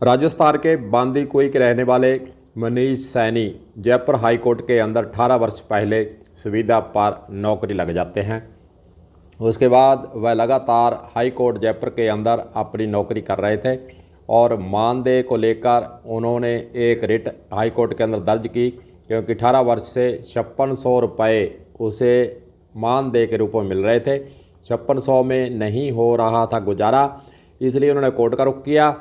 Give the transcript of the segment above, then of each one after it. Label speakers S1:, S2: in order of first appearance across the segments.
S1: राजस्थान के बांदीकुई के रहने वाले मनीष सैनी जयपुर हाई कोर्ट के अंदर 18 वर्ष पहले सुविधा पर नौकरी लग जाते हैं। उसके बाद वह लगातार हाई कोर्ट जयपुर के अंदर अपनी नौकरी कर रहे थे और मानदेय को लेकर उन्होंने एक रिट हाई कोर्ट के अंदर दर्ज की, क्योंकि 18 वर्ष से 5600 रुपये उसे मानदेय के रूप में मिल रहे थे। 5600 में नहीं हो रहा था गुजारा, इसलिए उन्होंने कोर्ट का रुख किया।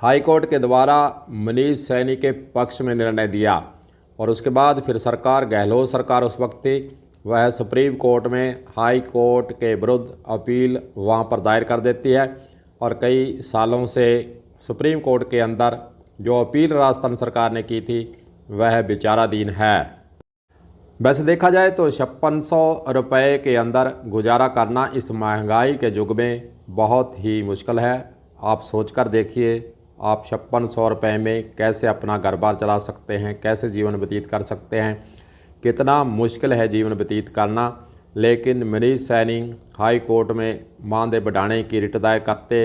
S1: हाई कोर्ट के द्वारा मनीष सैनी के पक्ष में निर्णय दिया और उसके बाद फिर सरकार, गहलोत सरकार उस वक्त थी, वह सुप्रीम कोर्ट में हाई कोर्ट के विरुद्ध अपील वहां पर दायर कर देती है और कई सालों से सुप्रीम कोर्ट के अंदर जो अपील राजस्थान सरकार ने की थी वह विचाराधीन है। वैसे देखा जाए तो 5600 रुपये के अंदर गुजारा करना इस महंगाई के युग में बहुत ही मुश्किल है। आप सोचकर देखिए, आप 5600 रुपये में कैसे अपना घर बार चला सकते हैं, कैसे जीवन व्यतीत कर सकते हैं, कितना मुश्किल है जीवन व्यतीत करना। लेकिन मनीष सैनी हाई कोर्ट में मानदेय बढ़ाने की रिट दायर करते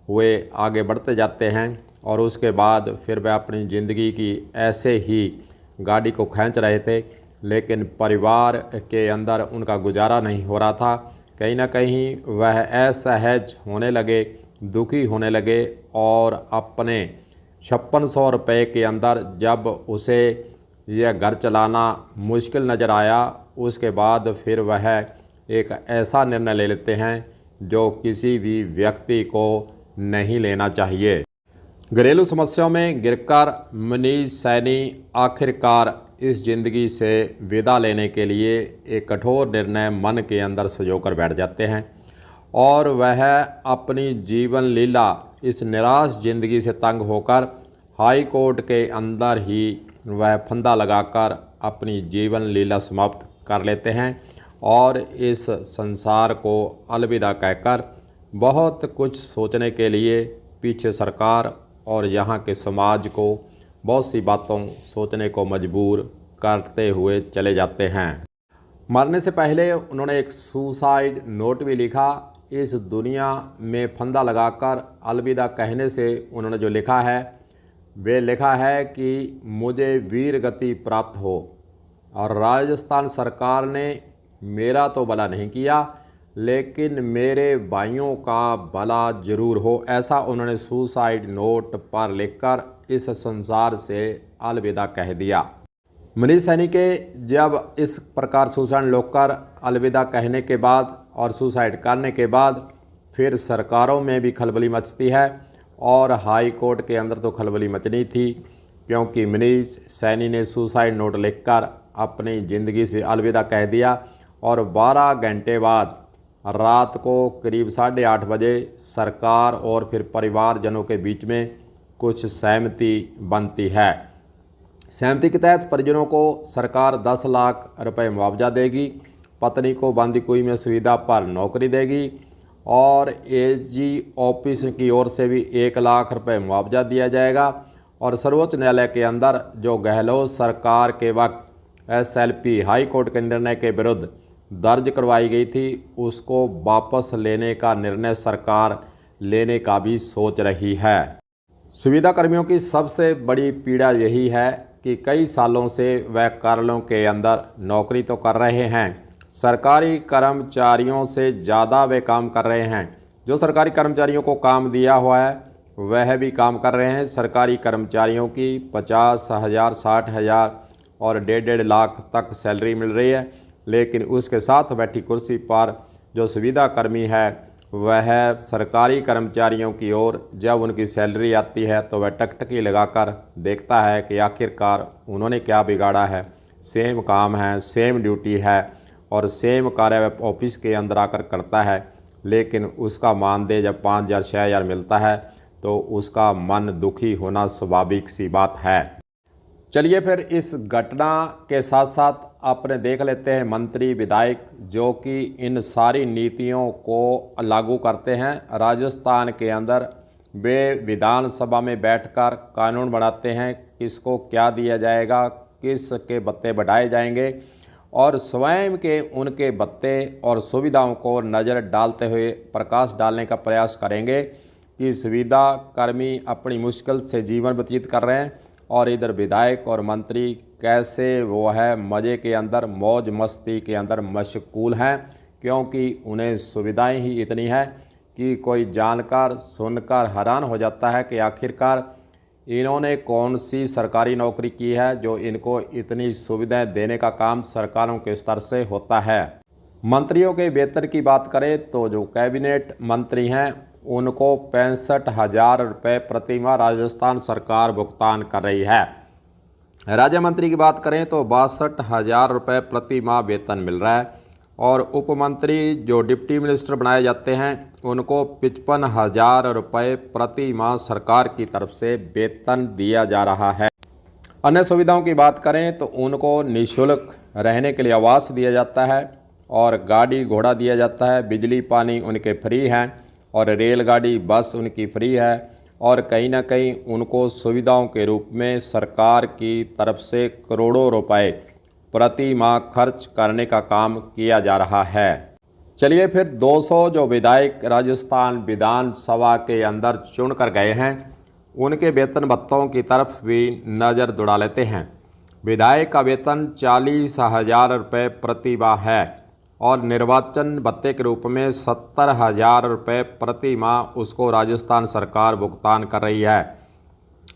S1: हुए आगे बढ़ते जाते हैं और उसके बाद फिर वह अपनी ज़िंदगी की ऐसे ही गाड़ी को खींच रहे थे, लेकिन परिवार के अंदर उनका गुजारा नहीं हो रहा था। कहीं ना कहीं वह असहज होने लगे, दुखी होने लगे और अपने 5600 रुपये के अंदर जब उसे यह घर चलाना मुश्किल नज़र आया, उसके बाद फिर वह एक ऐसा निर्णय ले लेते हैं जो किसी भी व्यक्ति को नहीं लेना चाहिए। घरेलू समस्याओं में गिरकर मनीष सैनी आखिरकार इस ज़िंदगी से विदा लेने के लिए एक कठोर निर्णय मन के अंदर संजोकर बैठ जाते हैं और वह अपनी जीवन लीला इस निराश ज़िंदगी से तंग होकर हाई कोर्ट के अंदर ही वह फंदा लगाकर अपनी जीवन लीला समाप्त कर लेते हैं और इस संसार को अलविदा कहकर बहुत कुछ सोचने के लिए पीछे सरकार और यहाँ के समाज को बहुत सी बातों सोचने को मजबूर करते हुए चले जाते हैं। मरने से पहले उन्होंने एक सुसाइड नोट भी लिखा। इस दुनिया में फंदा लगाकर अलविदा कहने से उन्होंने जो लिखा है वे लिखा है कि मुझे वीर गति प्राप्त हो और राजस्थान सरकार ने मेरा तो भला नहीं किया, लेकिन मेरे भाइयों का भला जरूर हो, ऐसा उन्होंने सुसाइड नोट पर लिखकर इस संसार से अलविदा कह दिया। मनीष सैनी के जब इस प्रकार सुसाइड नोट कर अलविदा कहने के बाद और सुसाइड करने के बाद फिर सरकारों में भी खलबली मचती है और हाई कोर्ट के अंदर तो खलबली मचनी थी, क्योंकि मनीष सैनी ने सुसाइड नोट लिखकर अपनी ज़िंदगी से अलविदा कह दिया और 12 घंटे बाद रात को करीब 8:30 बजे सरकार और फिर परिवारजनों के बीच में कुछ सहमति बनती है। सहमति के तहत परिजनों को सरकार 10 लाख रुपए मुआवजा देगी, पत्नी को बांदीकुई में सुविधा पर नौकरी देगी और एजी ऑफिस की ओर से भी 1 लाख रुपए मुआवजा दिया जाएगा और सर्वोच्च न्यायालय के अंदर जो गहलोत सरकार के वक्त एसएलपी हाई कोर्ट के निर्णय के विरुद्ध दर्ज करवाई गई थी उसको वापस लेने का निर्णय सरकार लेने का भी सोच रही है। सुविधा कर्मियों की सबसे बड़ी पीड़ा यही है कि कई सालों से वह कार्यालयों के अंदर नौकरी तो कर रहे हैं, सरकारी कर्मचारियों से ज़्यादा वे काम कर रहे हैं। जो सरकारी कर्मचारियों को काम दिया हुआ है वह भी काम कर रहे हैं। सरकारी कर्मचारियों की 50,000, 60,000 और 1.5 लाख तक सैलरी मिल रही है, लेकिन उसके साथ बैठी कुर्सी पर जो सुविधा कर्मी है वह सरकारी कर्मचारियों की ओर जब उनकी सैलरी आती है तो वह टकटकी लगाकर देखता है कि आखिरकार उन्होंने क्या बिगाड़ा है। सेम काम है, सेम ड्यूटी है और सेम कार्य वह ऑफिस के अंदर आकर करता है, लेकिन उसका मानदेय जब 5,000, 6,000 मिलता है तो उसका मन दुखी होना स्वाभाविक सी बात है। चलिए फिर इस घटना के साथ साथ अपने देख लेते हैं मंत्री विधायक जो कि इन सारी नीतियों को लागू करते हैं। राजस्थान के अंदर वे विधानसभा में बैठकर कानून बनाते हैं, किसको क्या दिया जाएगा, किसके भत्ते बढ़ाए जाएंगे और स्वयं के उनके भत्ते और सुविधाओं को नज़र डालते हुए प्रकाश डालने का प्रयास करेंगे। कि सुविधा कर्मी अपनी मुश्किल से जीवन व्यतीत कर रहे हैं और इधर विधायक और मंत्री कैसे वो है मज़े के अंदर, मौज मस्ती के अंदर मशगूल हैं, क्योंकि उन्हें सुविधाएं ही इतनी हैं कि कोई जानकर सुनकर हैरान हो जाता है कि आखिरकार इन्होंने कौन सी सरकारी नौकरी की है जो इनको इतनी सुविधाएं देने का काम सरकारों के स्तर से होता है। मंत्रियों के वेतन की बात करें तो जो कैबिनेट मंत्री हैं उनको 65,000 रुपये प्रति माह राजस्थान सरकार भुगतान कर रही है। राज्य मंत्री की बात करें तो 62,000 रुपये प्रति माह वेतन मिल रहा है और उप मंत्री जो डिप्टी मिनिस्टर बनाए जाते हैं उनको 55,000 रुपये प्रति माह सरकार की तरफ से वेतन दिया जा रहा है। अन्य सुविधाओं की बात करें तो उनको निःशुल्क रहने के लिए आवास दिया जाता है और गाड़ी घोड़ा दिया जाता है, बिजली पानी उनके फ्री हैं और रेलगाड़ी बस उनकी फ्री है और कहीं ना कहीं उनको सुविधाओं के रूप में सरकार की तरफ से करोड़ों रुपए प्रति माह खर्च करने का काम किया जा रहा है। चलिए फिर 200 जो विधायक राजस्थान विधानसभा के अंदर चुन कर गए हैं उनके वेतन भत्तों की तरफ भी नज़र दौड़ा लेते हैं। विधायक का वेतन 40,000 रुपये प्रति माह है और निर्वाचन भत्ते के रूप में 70,000 रुपये प्रति माह उसको राजस्थान सरकार भुगतान कर रही है।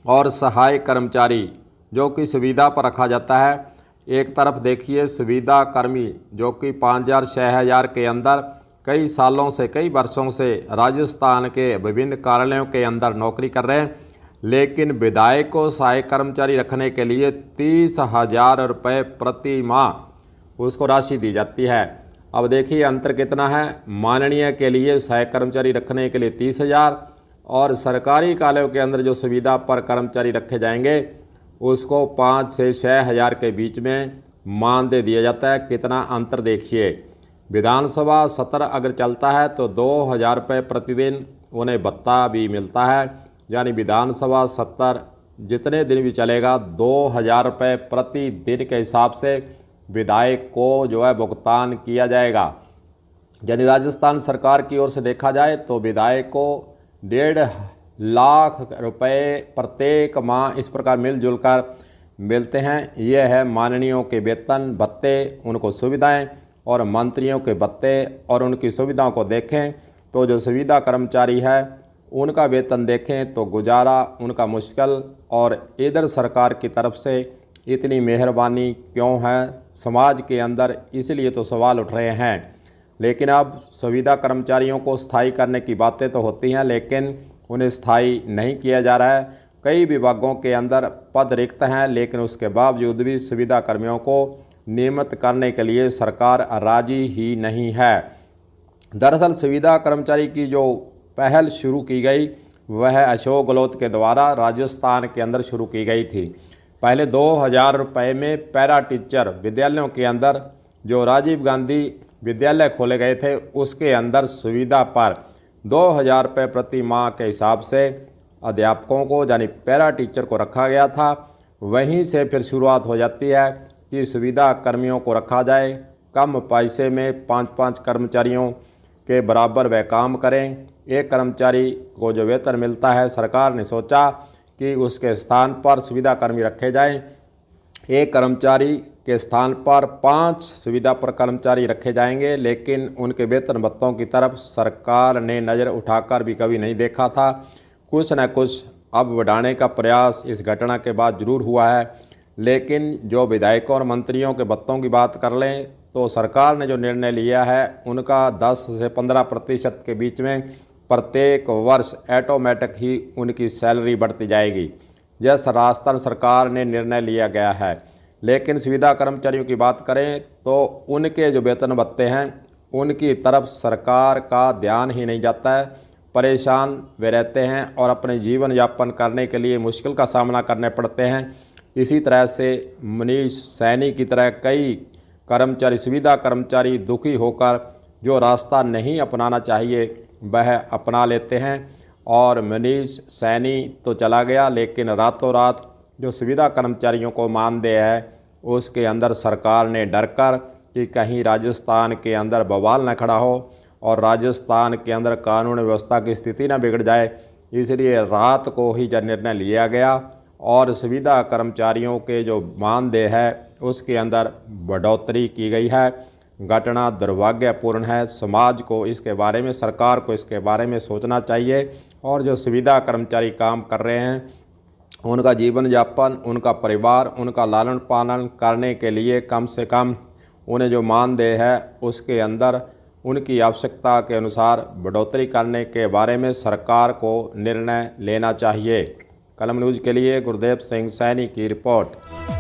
S1: और सहायक कर्मचारी जो कि सुविधा पर रखा जाता है, एक तरफ देखिए सुविधा कर्मी जो कि 5,000 6,000 के अंदर कई सालों से कई वर्षों से राजस्थान के विभिन्न कार्यालयों के अंदर नौकरी कर रहे हैं, लेकिन विधायक को सहायक कर्मचारी रखने के लिए 30,000 रुपये प्रति माह उसको राशि दी जाती है। अब देखिए अंतर कितना है, माननीय के लिए सहायक कर्मचारी रखने के लिए 30,000 और सरकारी कार्यालयों के अंदर जो सुविधा पर कर्मचारी रखे जाएंगे उसको 5 से 6,000 के बीच में मानदेय दिया जाता है। कितना अंतर देखिए। विधानसभा सत्र अगर चलता है तो 2,000 रुपये प्रतिदिन उन्हें भत्ता भी मिलता है, यानी विधानसभा सत्र जितने दिन भी चलेगा 2,000 रुपये प्रतिदिन के हिसाब से विधायक को जो है भुगतान किया जाएगा। यानी राजस्थान सरकार की ओर से देखा जाए तो विधायक को 1.5 लाख रुपए प्रत्येक माह इस प्रकार मिलजुल कर मिलते हैं। ये है माननीयों के वेतन भत्ते, उनको सुविधाएं, और मंत्रियों के भत्ते और उनकी सुविधाओं को देखें तो जो सुविधा कर्मचारी है उनका वेतन देखें तो गुजारा उनका मुश्किल, और इधर सरकार की तरफ से इतनी मेहरबानी क्यों है समाज के अंदर, इसलिए तो सवाल उठ रहे हैं। लेकिन अब सुविधा कर्मचारियों को स्थायी करने की बातें तो होती हैं, लेकिन उन्हें स्थायी नहीं किया जा रहा है। कई विभागों के अंदर पद रिक्त हैं, लेकिन उसके बावजूद भी सुविधा कर्मियों को नियमित करने के लिए सरकार राजी ही नहीं है। दरअसल सुविधा कर्मचारी की जो पहल शुरू की गई वह अशोक गहलोत के द्वारा राजस्थान के अंदर शुरू की गई थी। पहले 2,000 रुपये में पैरा टीचर विद्यालयों के अंदर जो राजीव गांधी विद्यालय खोले गए थे उसके अंदर सुविधा पर 2,000 रुपये प्रति माह के हिसाब से अध्यापकों को यानी पैरा टीचर को रखा गया था। वहीं से फिर शुरुआत हो जाती है कि सुविधा कर्मियों को रखा जाए, कम पैसे में 5-5 कर्मचारियों के बराबर वह काम करें। एक कर्मचारी को जो वेतन मिलता है, सरकार ने सोचा कि उसके स्थान पर सुविधा कर्मी रखे जाएं। एक कर्मचारी के स्थान पर 5 सुविधा पर कर्मचारी रखे जाएंगे, लेकिन उनके वेतन भत्तों की तरफ सरकार ने नज़र उठाकर भी कभी नहीं देखा था। कुछ न कुछ अब बढ़ाने का प्रयास इस घटना के बाद जरूर हुआ है, लेकिन जो विधायकों और मंत्रियों के भत्तों की बात कर लें तो सरकार ने जो निर्णय लिया है उनका 10 से 15% के बीच में प्रत्येक वर्ष ऑटोमेटिक ही उनकी सैलरी बढ़ती जाएगी, जैसा राजस्थान सरकार ने निर्णय लिया गया है। लेकिन सुविधा कर्मचारियों की बात करें तो उनके जो वेतन भत्ते हैं उनकी तरफ सरकार का ध्यान ही नहीं जाता है। परेशान वे रहते हैं और अपने जीवन यापन करने के लिए मुश्किल का सामना करने पड़ते हैं। इसी तरह से मनीष सैनी की तरह कई कर्मचारी, सुविधा कर्मचारी दुखी होकर जो रास्ता नहीं अपनाना चाहिए वह अपना लेते हैं। और मनीष सैनी तो चला गया, लेकिन रातों रात जो सुविधा कर्मचारियों को मानदेय है उसके अंदर सरकार ने डर कर कि कहीं राजस्थान के अंदर बवाल न खड़ा हो और राजस्थान के अंदर कानून व्यवस्था की स्थिति न बिगड़ जाए, इसलिए रात को ही जब निर्णय लिया गया और संविदा कर्मचारियों के जो मानदेय है उसके अंदर बढ़ोतरी की गई है। घटना दुर्भाग्यपूर्ण है। समाज को इसके बारे में, सरकार को इसके बारे में सोचना चाहिए और जो संविदा कर्मचारी काम कर रहे हैं उनका जीवन यापन, उनका परिवार, उनका लालन पालन करने के लिए कम से कम उन्हें जो मानदेय है उसके अंदर उनकी आवश्यकता के अनुसार बढ़ोतरी करने के बारे में सरकार को निर्णय लेना चाहिए। कलम न्यूज़ के लिए गुरदेव सिंह सैनी की रिपोर्ट।